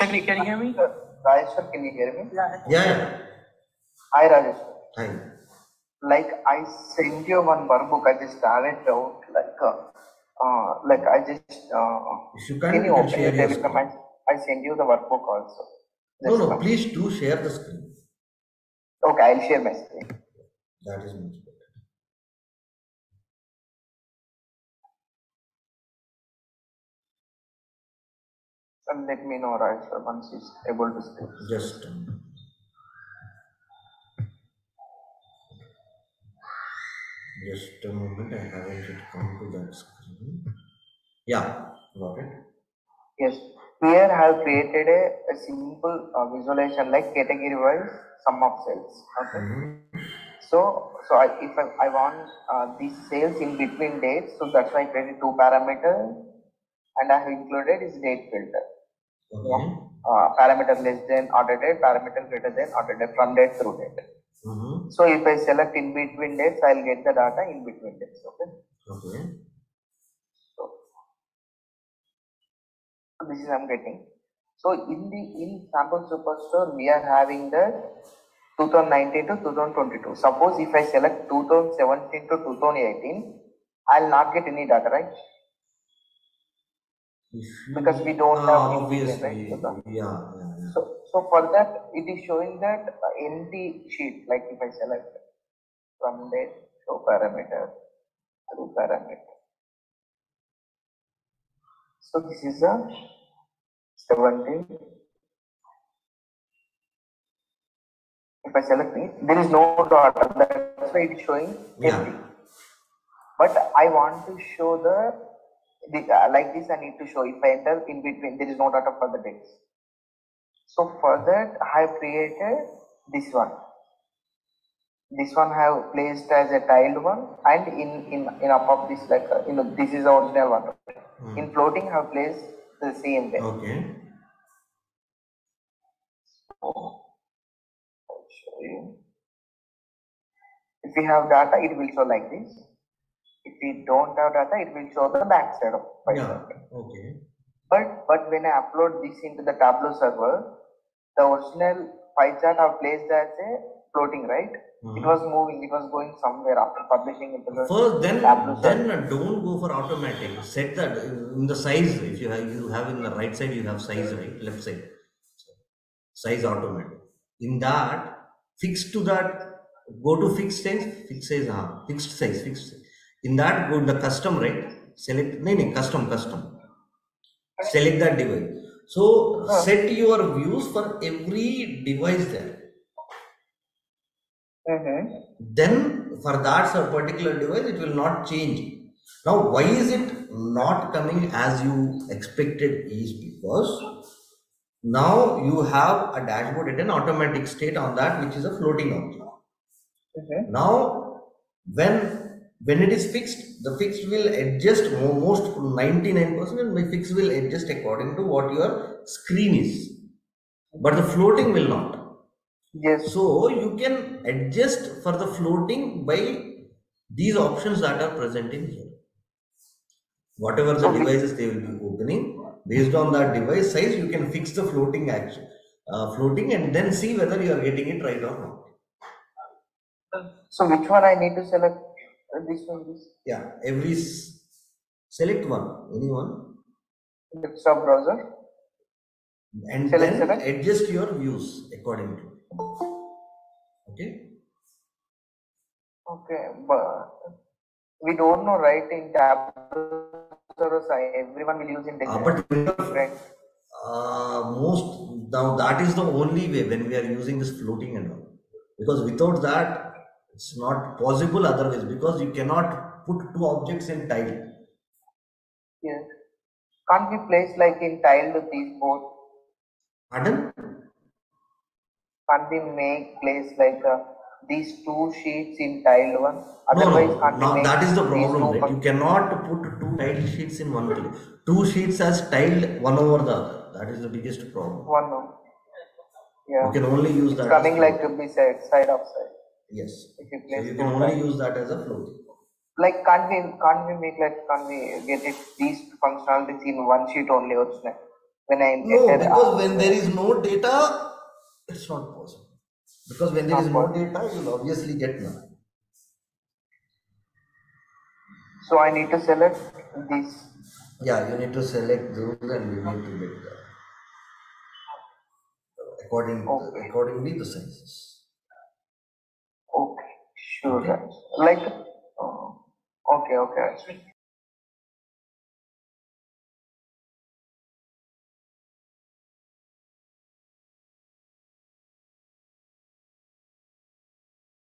Can you hear me? Rajesh sir, can you hear me? Yeah. Hi Rajesh sir. Hi. Like I sent you one workbook. I just added out like I just If you can, can you you can open share the your Telegram? screen. I send you the workbook also. No, please do share the screen. Okay, I'll share my screen. That is much better. And let me know, Rajesh sir, once he's able to speak. Just a moment, I haven't yet come to that screen. Yeah, got it. Yes, here I have created a simple visualization like category wise sum of sales. Okay. So if I want these sales in between dates, so that's why I created two parameters and I have included is date filter. Okay. Parameter less than order date, parameter greater than order date, from date through date. So if I select in between dates, I'll get the data in between dates. Okay. So this is I'm getting. So in sample superstore we are having the 2019 to 2022. Suppose if I select 2017 to 2018, I'll not get any data, right? Because we don't have obviously, right? Yeah. So for that it is showing that empty sheet, like if I select from date, show parameter, through parameter. So this is a 17. If I select it, there is no data. That's why it is showing empty. But I want to show the like this. I need to show if I enter in between, there is no data for the dates. So for that, I have created this one. This one I have placed as a tiled one, and in up of this like this is the original one. In floating, I have placed the same way. Okay. So I'll show you. If we have data, it will show like this. If we don't have data, it will show the back side of pie chart. Okay. But when I upload this into the Tableau server, the original pie chart I have placed as a floating, right? It was moving, it was going somewhere after publishing into the Tableau server. Then don't go for automatic. Set that in the size. If you have in the right side, you have size, right? Left side. Size automatic. In that, fix to that. Go to fixed size, fixed size. In that, go to the custom, right? Select, custom. Select that device. So set your views for every device there. Then for that particular device, it will not change. Now, why is it not coming as you expected? Is because now you have a dashboard at an automatic state on that, which is a floating object. Now, when it is fixed, the fixed will adjust almost 99%, and my fix will adjust according to what your screen is. But the floating will not. Yes. So you can adjust for the floating by these options that are present in here. Whatever the devices they will be opening, based on that device size, you can fix the floating action, floating, and then see whether you are getting it right or not. So which one I need to select? This one, this? Yeah, select one, any one. Desktop browser. And then adjust your views accordingly. Okay. Okay, but we don't know, right? In Tableau servers, everyone will use in different. Most now that is the only way when we are using this floating and all, because without that it's not possible otherwise, because you cannot put two objects in tile. Yes. Can't we place like in tile with these both? Pardon? Can't we make place like these two sheets in tiled one? Otherwise, no, that is the problem, right? You cannot put two tile sheets in one place. Two sheets as tiled one over the other. That is the biggest problem. Yeah. You can only use it's that. Coming like beside, side of side. Yes. If you place so you can only use that as a float. Like can't we make like can't we get it these functionalities in one sheet only original? when I No, enter. because when there is no data, it's not possible. Because when there Not is no possible. data, you'll obviously get none. So I need to select this. Yeah, you need to select those and you need to get Okay. accordingly the sizes. Okay. Sure. Okay. Like. Okay.